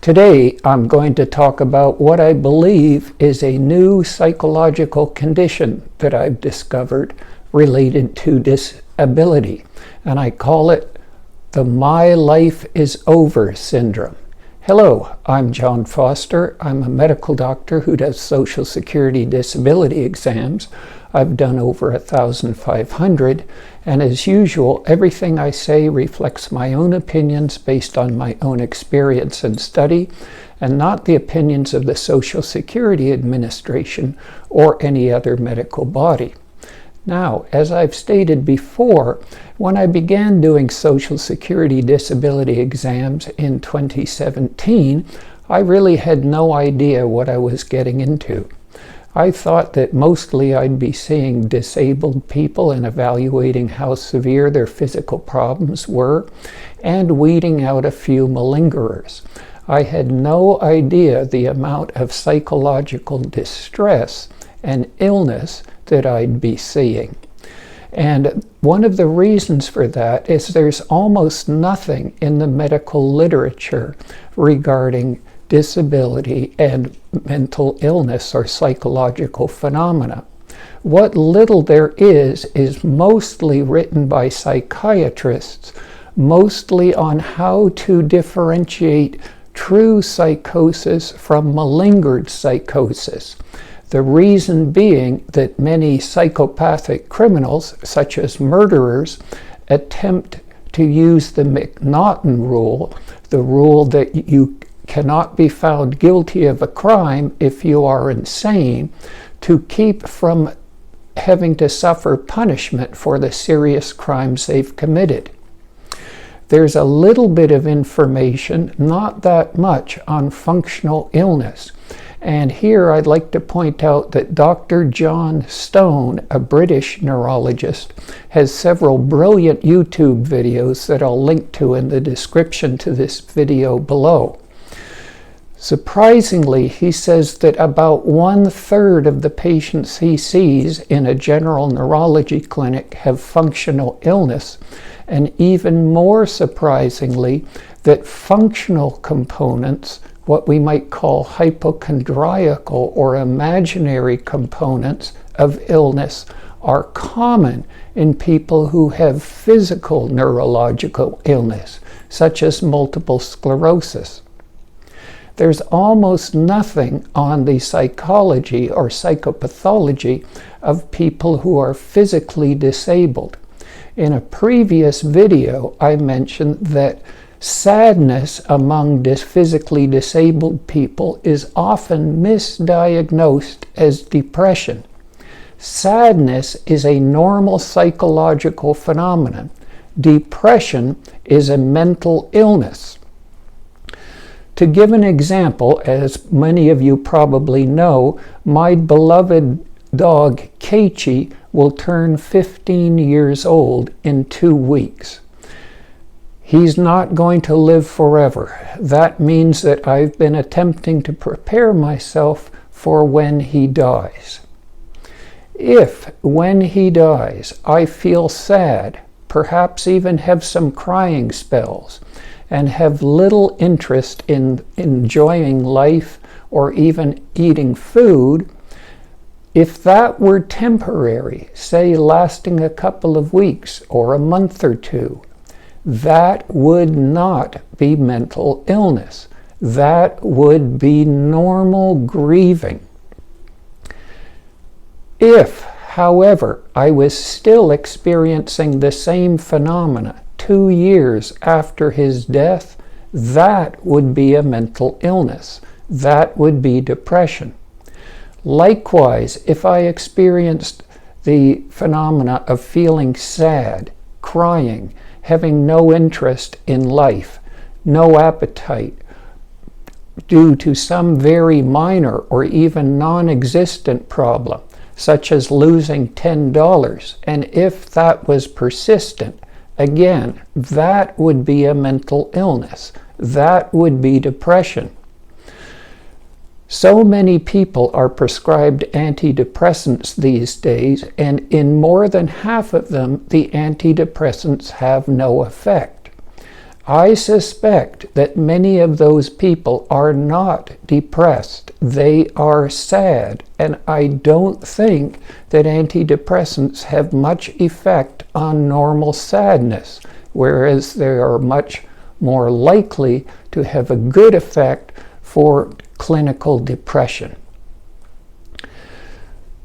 Today, I'm going to talk about what I believe is a new psychological condition that I've discovered related to disability, and I call it the "My Life is Over" syndrome. Hello, I'm John Foster. I'm a medical doctor who does Social Security disability exams. I've done over 1,500, and as usual, everything I say reflects my own opinions based on my own experience and study, and not the opinions of the Social Security Administration or any other medical body. Now, as I've stated before, when I began doing Social Security disability exams in 2017, I really had no idea what I was getting into. I thought that mostly I'd be seeing disabled people and evaluating how severe their physical problems were, and weeding out a few malingerers. I had no idea the amount of psychological distress and illness that I'd be seeing. And one of the reasons for that is there's almost nothing in the medical literature regarding disability and mental illness or psychological phenomena. What little there is mostly written by psychiatrists, mostly on how to differentiate true psychosis from malingered psychosis. The reason being that many psychopathic criminals, such as murderers, attempt to use the McNaughton rule, the rule that you cannot be found guilty of a crime if you are insane, to keep from having to suffer punishment for the serious crimes they've committed. There's a little bit of information, not that much, on functional illness. And here I'd like to point out that Dr. John Stone, a British neurologist, has several brilliant YouTube videos that I'll link to in the description to this video below. Surprisingly, he says that about 1/3 of the patients he sees in a general neurology clinic have functional illness, and even more surprisingly, that functional components, what we might call hypochondriacal or imaginary components of illness, are common in people who have physical neurological illness, such as multiple sclerosis. There's almost nothing on the psychology or psychopathology of people who are physically disabled. In a previous video, I mentioned that sadness among physically disabled people is often misdiagnosed as depression. Sadness is a normal psychological phenomenon. Depression is a mental illness. To give an example, as many of you probably know, my beloved dog Keiichi will turn 15 years old in 2 weeks. He's not going to live forever. That means that I've been attempting to prepare myself for when he dies. If, when he dies, I feel sad, perhaps even have some crying spells, and have little interest in enjoying life or even eating food, if that were temporary, say lasting a couple of weeks or a month or two, that would not be mental illness. That would be normal grieving. If, however, I was still experiencing the same phenomena 2 years after his death, that would be a mental illness. That would be depression. Likewise, if I experienced the phenomena of feeling sad, crying, having no interest in life, no appetite, due to some very minor or even non-existent problem, such as losing $10, and if that was persistent, again, that would be a mental illness. That would be depression. So many people are prescribed antidepressants these days, and in more than half of them, the antidepressants have no effect. I suspect that many of those people are not depressed. They are sad, and I don't think that antidepressants have much effect on normal sadness, whereas they are much more likely to have a good effect for clinical depression.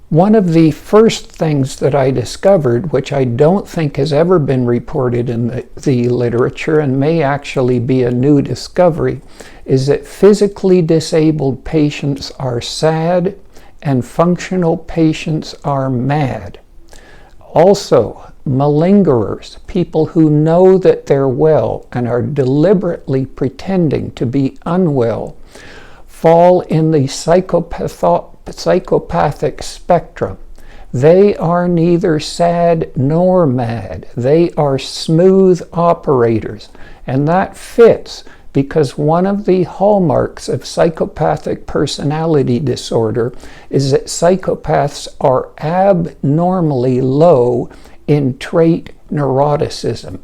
One of the first things that I discovered, which I don't think has ever been reported in the literature and may actually be a new discovery, is that physically disabled patients are sad and functional patients are mad. Also, malingerers, people who know that they're well and are deliberately pretending to be unwell, fall in the psychopathic spectrum. They are neither sad nor mad. They are smooth operators. And that fits because one of the hallmarks of psychopathic personality disorder is that psychopaths are abnormally low in trait neuroticism.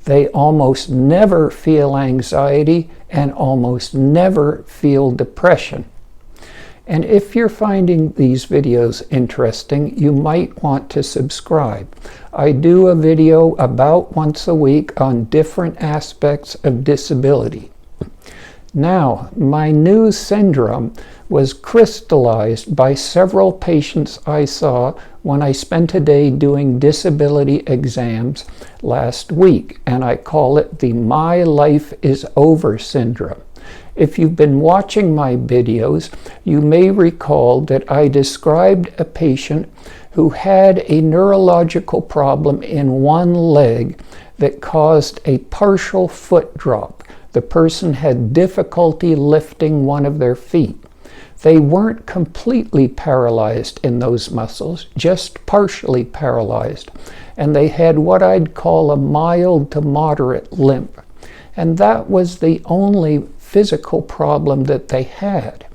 They almost never feel anxiety and almost never feel depression. And if you're finding these videos interesting, you might want to subscribe. I do a video about once a week on different aspects of disability. Now, my new syndrome was crystallized by several patients I saw when I spent a day doing disability exams last week, and I call it the "My Life is Over" syndrome. If you've been watching my videos, you may recall that I described a patient who had a neurological problem in one leg that caused a partial foot drop. The person had difficulty lifting one of their feet. They weren't completely paralyzed in those muscles, just partially paralyzed, and they had what I'd call a mild to moderate limp. And that was the only physical problem that they had.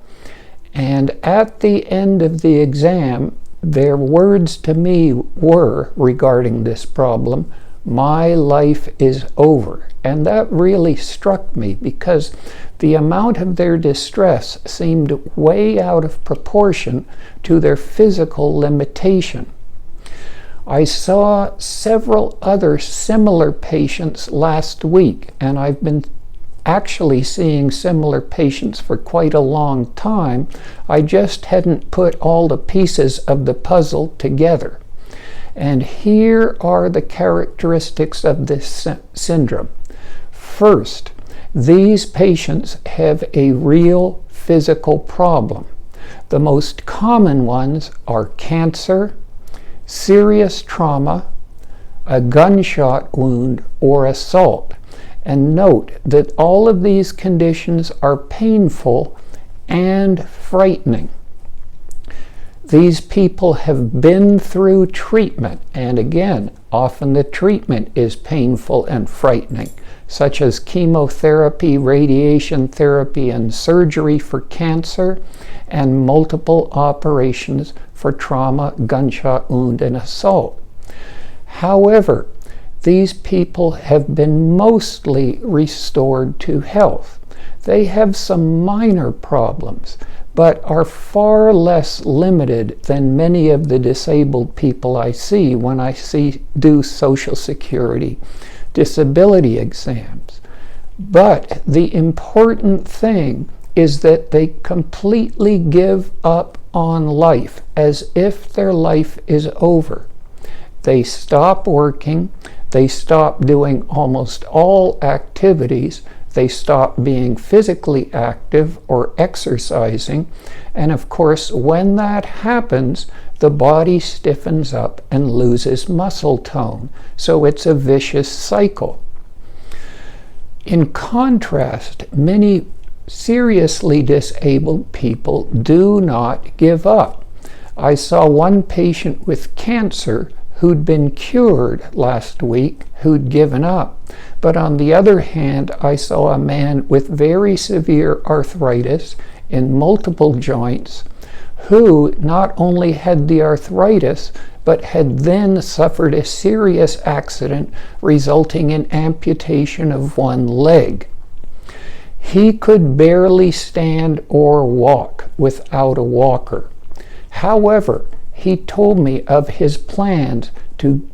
And at the end of the exam, their words to me were, regarding this problem, "My life is over." And that really struck me because the amount of their distress seemed way out of proportion to their physical limitation. I saw several other similar patients last week, and I've been actually seeing similar patients for quite a long time. I just hadn't put all the pieces of the puzzle together. And here are the characteristics of this syndrome. First, these patients have a real physical problem. The most common ones are cancer, serious trauma, a gunshot wound, or assault. And note that all of these conditions are painful and frightening. These people have been through treatment, and again, often the treatment is painful and frightening, such as chemotherapy, radiation therapy, and surgery for cancer, and multiple operations for trauma, gunshot wound, and assault. However, these people have been mostly restored to health. They have some minor problems, but are far less limited than many of the disabled people I see when I do Social Security disability exams. But the important thing is that they completely give up on life as if their life is over. They stop working, they stop doing almost all activities, they stop being physically active or exercising, and of course when that happens, the body stiffens up and loses muscle tone, so it's a vicious cycle. In contrast, many seriously disabled people do not give up. I saw one patient with cancer who'd been cured last week, who'd given up. But on the other hand, I saw a man with very severe arthritis in multiple joints who not only had the arthritis, but had then suffered a serious accident resulting in amputation of one leg. He could barely stand or walk without a walker. However, he told me of his plans to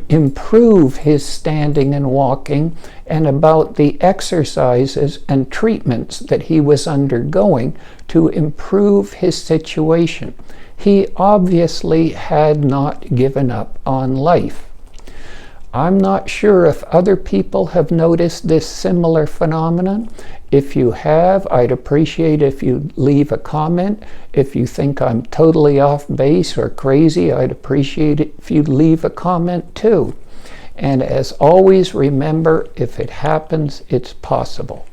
improve his standing and walking, and about the exercises and treatments that he was undergoing to improve his situation. He obviously had not given up on life. I'm not sure if other people have noticed this similar phenomenon. If you have, I'd appreciate if you leave a comment. If you think I'm totally off base or crazy, I'd appreciate it if you'd leave a comment too. And as always, remember, if it happens, it's possible.